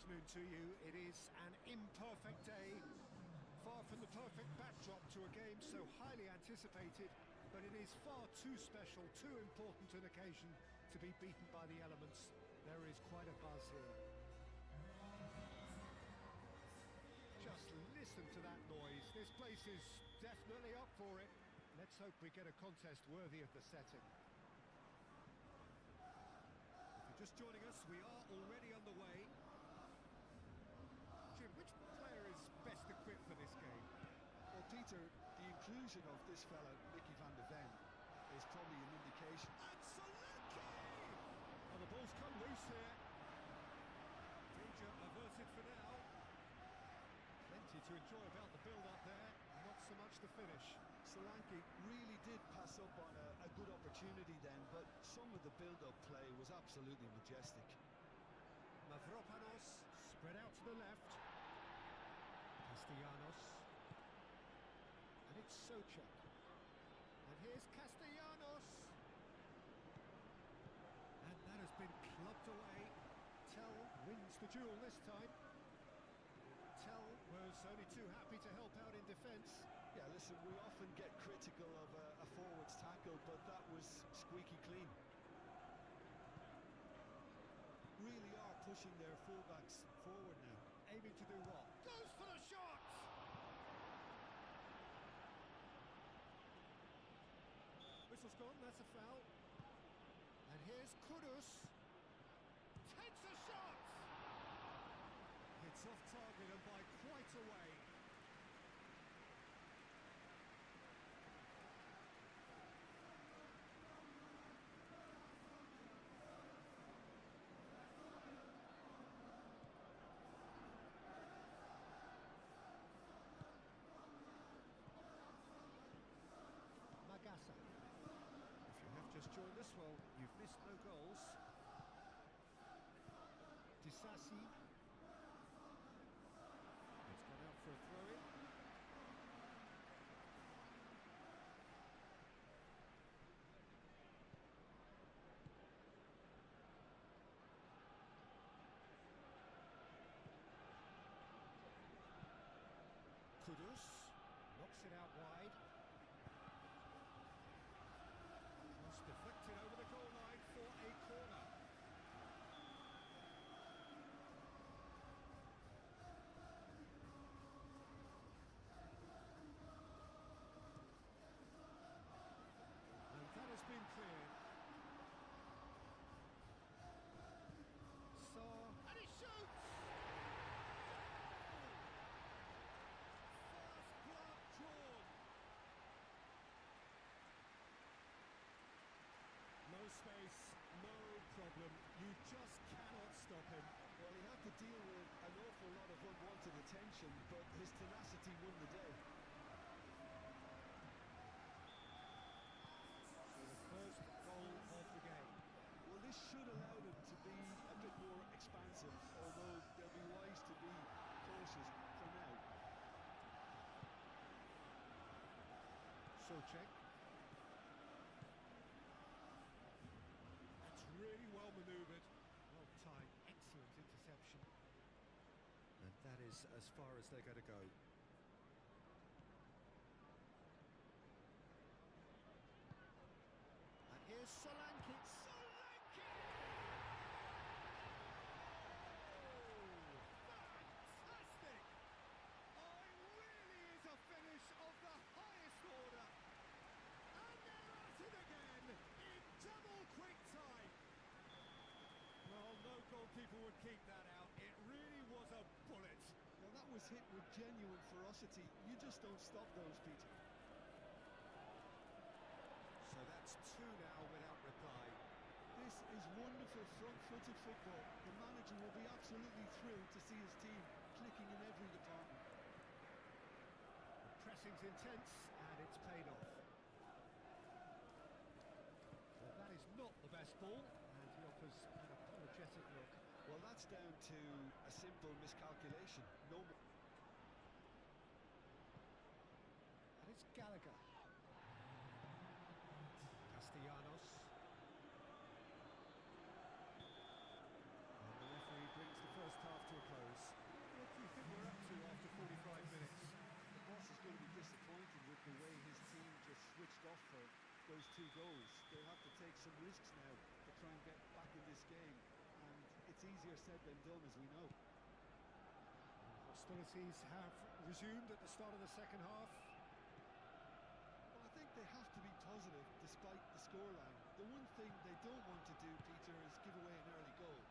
afternoon to you. It is an imperfect day, far from the perfect backdrop to a game so highly anticipated, but it is far too special, too important an occasion to be beaten by the elements. There is quite a buzz here. Just listen to that noise. This place is definitely up for it. Let's hope we get a contest worthy of the setting. If you're just joining us, we are already underway. Jim, which player is best equipped for this game? Well, Peter, the inclusion of this fella, Mickey van der Ven, is probably an indication. And Solanke! Well, the ball's come loose here. Danger averted for now. Plenty to enjoy about the build-up there, not so much the finish. Solanke really did pass up on a good opportunity then, but some of the build-up play was absolutely majestic. Mavropanos spread out to the left. Castellanos. And it's Souček. And here's Castellanos. And that has been clubbed away. Tell wins the duel this time. Tell was only too happy to help out in defence. Yeah, listen, we often get critical of a forward's tackle, but that was squeaky clean. Really are pushing their fullbacks forward now. Aiming to do what? Goes for the shot! Whistle's gone, that's a foul. And here's Kudus. Takes a shot! It's off target and by quite a way. Magassa. If you have just joined us, well, you've missed no goals. Disasi. It's gone out for a throw-in. Kudus knocks it out wide. Cross deflected over the goal line for a corner. That has been cleared. And he shoots! First blood drawn. No space, no problem. You just cannot stop him. Well, he had to deal with an awful lot of unwanted attention, but his tenacity won the day. First goal of the game. Well, this should allow them to be a bit more expansive, although they'll be wise to be cautious for now. Souček. That's really well manoeuvred. Well timed, excellent interception. And that is as far as they're going to go. Here's Solanke. Solanke! Oh, fantastic! Oh, it really is a finish of the highest order. And they're at it again in double quick time. Well, no goalkeeper would keep that out. It really was a bullet. Well, that was hit with genuine ferocity. You just don't stop those, Peter. So that's two now without reply. This is wonderful front-footed football. The manager will be absolutely thrilled to see his team clicking in every department. The pressing's intense and it's paid off. Well, that is not the best ball, and he offers an apologetic look. Well, that's down to a simple miscalculation. No. And it's Gallagher. Castellanos. And the referee brings the first half to a close. off for those 2 goals. They'll have to take some risks now to try and get back in this game, and it's easier said than done, as we know. Hostilities have resumed at the start of the second half. Well, I think they have to be positive despite the scoreline. The one thing they don't want to do, Peter, is give away an early goal.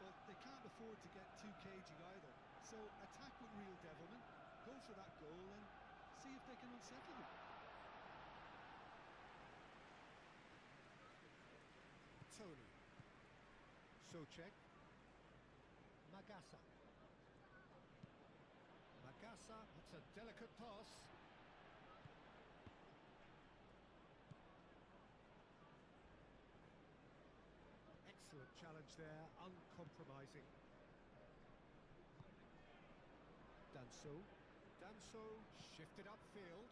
But they can't afford to get too cagey either. So attack with real devilment, go for that goal and see if they can unsettle them. Tony. Socek. Magasa. Magasa, it's a delicate pass. Excellent challenge there, uncompromising. Danso shifted upfield.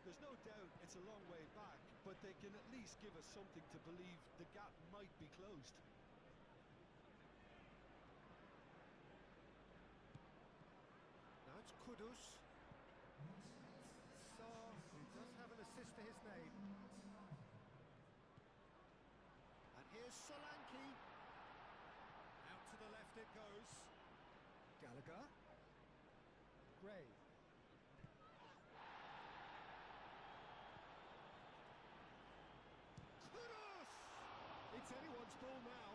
There's no doubt it's a long way back, but they can at least give us something to believe the gap might be closed. Now it's Kudus. Saar, who does have an assist to his name. And here's Solanke. Out to the left it goes. Gallagher. Gray. Kudus! It's anyone's ball now.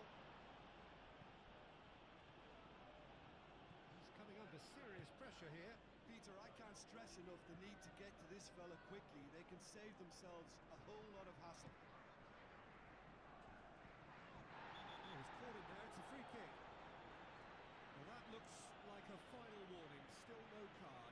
He's coming under serious pressure here. Peter, I can't stress enough the need to get to this fella quickly. They can save themselves a whole lot of hassle. Oh, he's caught him there, it's a free kick. Well, that looks like a final warning, still no card.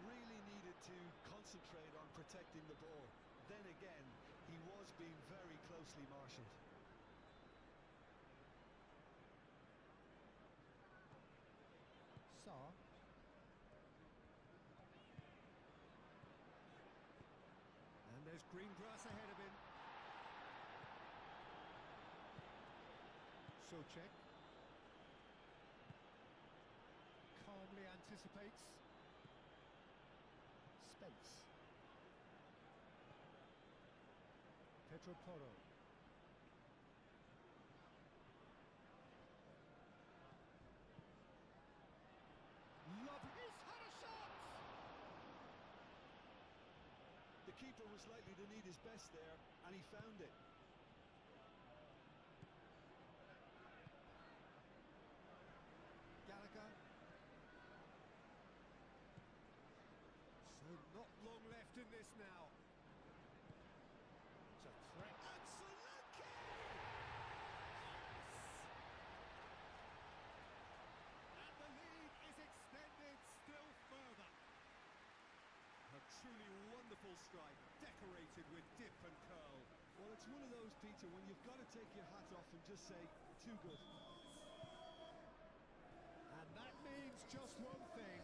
Really needed to concentrate on protecting the ball. Then again, he was being very closely marshalled. Saar. And there's green grass ahead of him. Socek. Calmly anticipates. Spence. Pedro Porro. Love, he's had a shot! The keeper was likely to need his best there, and he found it. Gallagher. So not long left in this now. It's a threat. And Solanke! And the lead is extended still further. A truly wonderful strike, decorated with dip and curl. Well, it's one of those, Peter, when you've got to take your hat off and just say, too good. And that means just one thing,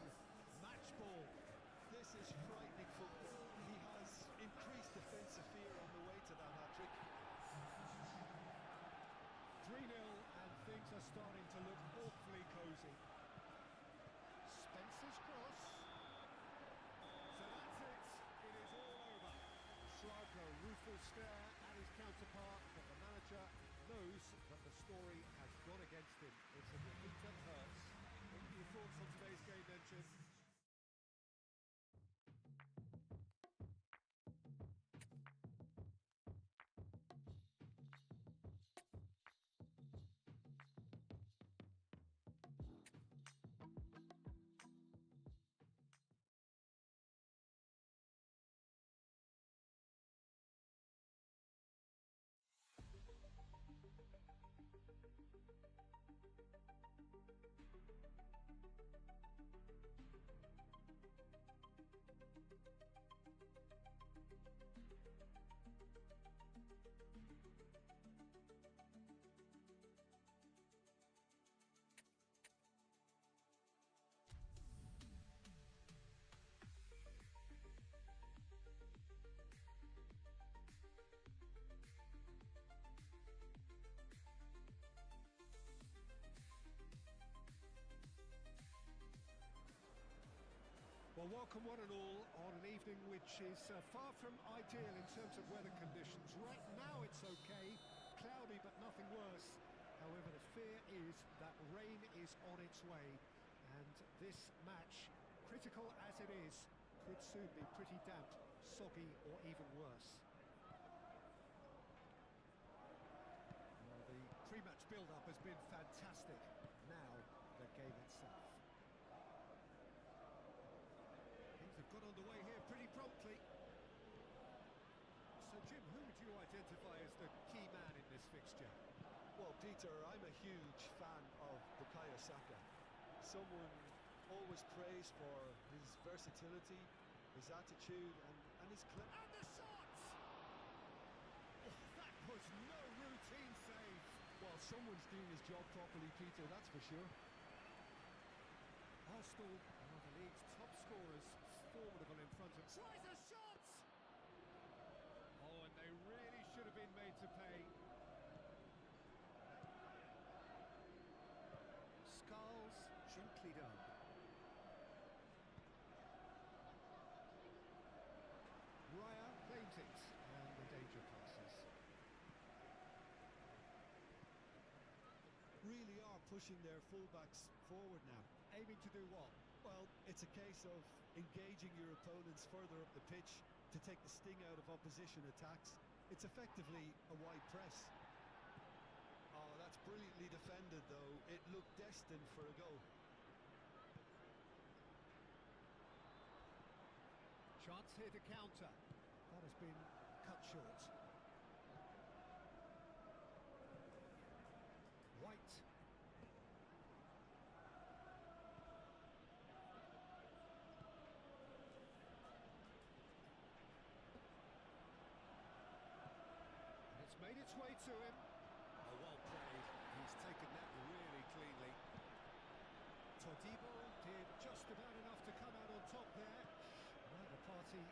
match ball. This is frightening football. He has increased defensive fear on the way to that hat-trick. 3-0 and things are starting to look awfully cosy. Spencer's cross. So that's it. It is all over. Shrugged a rueful stare at his counterpart, but the manager knows that the story has gone against him. It's a defeat that hurts. What are your thoughts on today's game then, Chin? Well, welcome one and all on an evening which is far from ideal in terms of weather conditions. Right now it's okay, cloudy but nothing worse. However, the fear is that rain is on its way, and this match, critical as it is, could soon be pretty damp, soggy or even worse. Well, the pre-match build-up has been fantastic. Now, the game itself. They've got underway here pretty promptly. So, Jim, who would you identify as the key man in this fixture? Well, Peter, I'm a huge fan of Bukayo Saka. Someone always praised for his versatility, his attitude, and his And the shot! Oh, that was no routine save. Well, someone's doing his job properly, Peter, that's for sure. Arsenal, one of the league's top scorers, formidable in front of... Tries a shot! Oh, and they really should have been made to pay. Skulls gently done. Raya claims it, and the danger passes. Really are pushing their fullbacks forward now. Aiming to do what? Well, it's a case of engaging your opponents further up the pitch to take the sting out of opposition attacks. It's effectively a wide press. Oh, that's brilliantly defended, though. It looked destined for a goal. Chance here to counter. That has been cut short. White. It's made its way to him. Oh, well played. He's taken that really cleanly. Todibo did just about enough to come out on top there. Neither party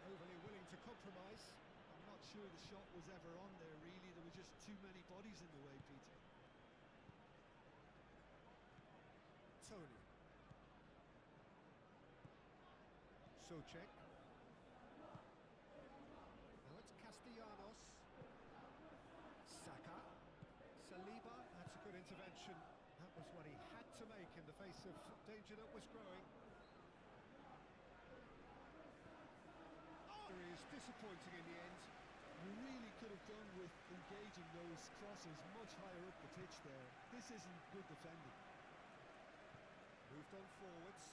overly willing to compromise. I'm not sure the shot was ever on there, really. There were just too many bodies in the way, Peter. Tony. Soucek. Now it's Castellanos. Saka. Saliba. That's a good intervention. That was what he had to make in the face of danger that was growing. Oh, he is disappointing in the end. You really could have done with engaging those crosses much higher up the pitch there. This isn't good defending. Moved on forwards.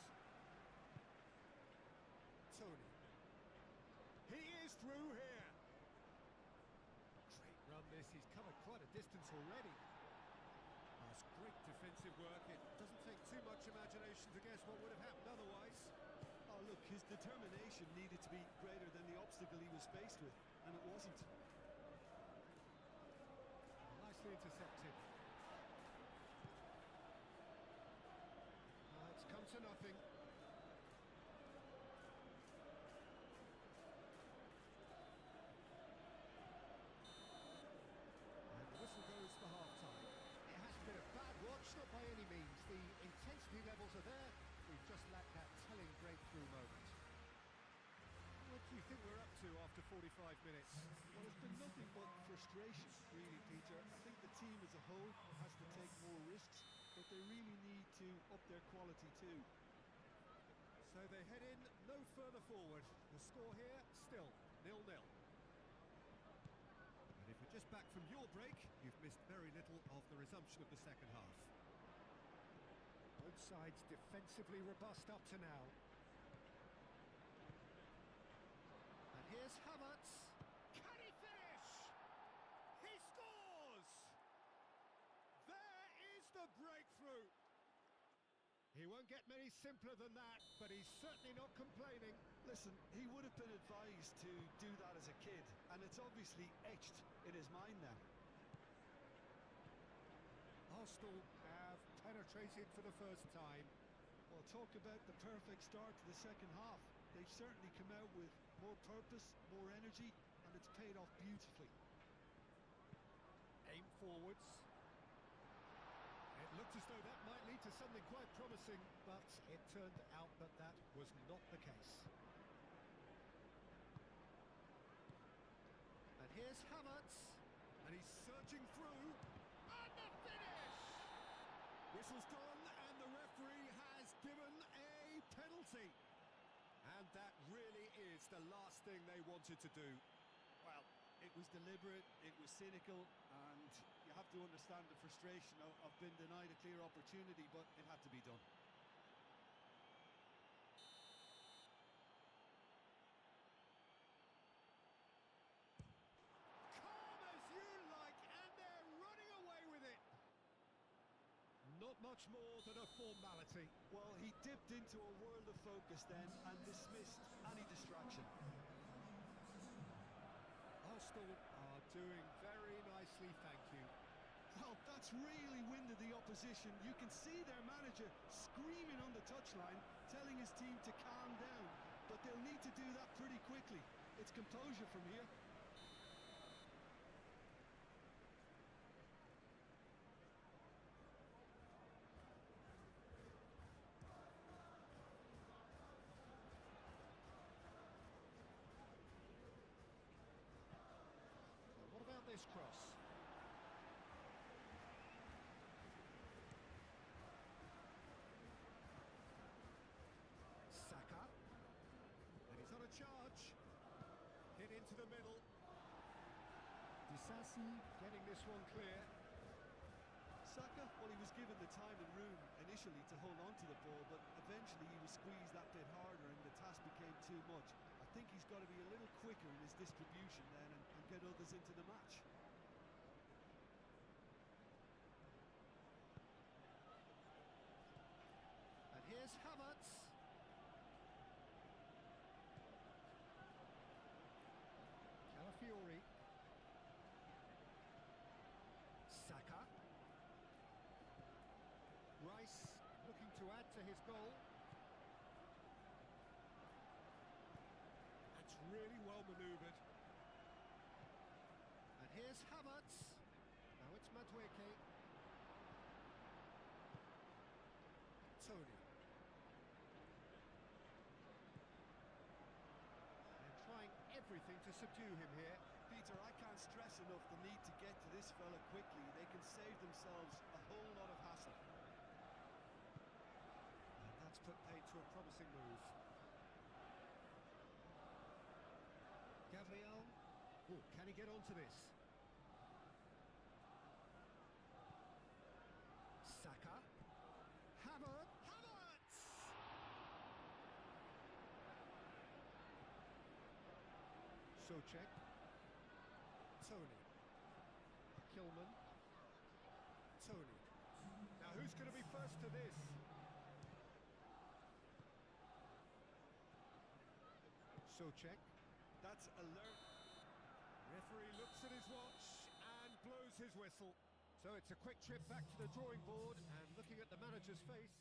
Tony. He is through here. Great run this. He's covered quite a distance already. That's great defensive work. It doesn't take too much imagination to guess what would have happened otherwise. Oh, look, his determination needed to be greater than the obstacle he was faced with, and it wasn't. Nicely intercepted. It's come to nothing. And the whistle goes for half-time. It has been a bad watch, not by any means. The intensity levels are there. We've just lacked that telling breakthrough moment. What do you think we're up to after 45 minutes? Well, it's been nothing but frustration, really, Peter. I think the team as a whole has to take more risks, but they really need to up their quality too. So they head in no further forward. The score here, still 0-0. And if you're just back from your break, you've missed very little of the resumption of the second half. Both sides defensively robust up to now. And here's Havertz. Can he finish? He scores! There is the breakthrough. He won't get many simpler than that, but he's certainly not complaining. Listen, he would have been advised to do that as a kid, and it's obviously etched in his mind now. Arsenal have penetrated for the first time. Well, talk about the perfect start to the second half. They've certainly come out with more purpose, more energy, and it's paid off beautifully. Aim forwards. It Looked as though that might lead to something quite promising, but it turned out that that was not the case. And here's Havertz, and he's surging through, and the finish! Whistle's gone, and the referee has given a penalty. And that really is the last thing they wanted to do. Well, it was deliberate, it was cynical, and you have to understand the frustration of being denied a clear opportunity, but it had to be done. Calm as you like, and they're running away with it. Not much more than a formality. Well, he dipped into a world of focus then and dismissed any distraction. Arsenal are doing very nicely, thank you. Well, that's really winded the opposition. You can see their manager screaming on the touchline, telling his team to calm down. But they'll need to do that pretty quickly. It's composure from here. What about this cross? Saka. And he's on a charge. Hit into the middle. Disasi getting this one clear. Saka, well, he was given the time and room initially to hold on to the ball, but eventually he was squeezed that bit harder and the task became too much. I think he's got to be a little quicker in his distribution then and get others into the match. And here's Havertz. Calafiori. Saka. Rice looking to add to his goal. That's really well manoeuvred. And here's Havertz. Now it's Madueke. Tony. They're trying everything to subdue him here. Peter, I can't stress enough the need to get to this fella quickly. They can save themselves a whole lot of hassle. And that's put paid to a promising move. Gabriel. Oh, can he get onto this? Saka. Havertz. Socek. Tony. Kilman. Tony. Now who's going to be first to this? Socek. That's alert. Referee looks at his watch and blows his whistle. So it's a quick trip back to the drawing board and looking at the manager's face.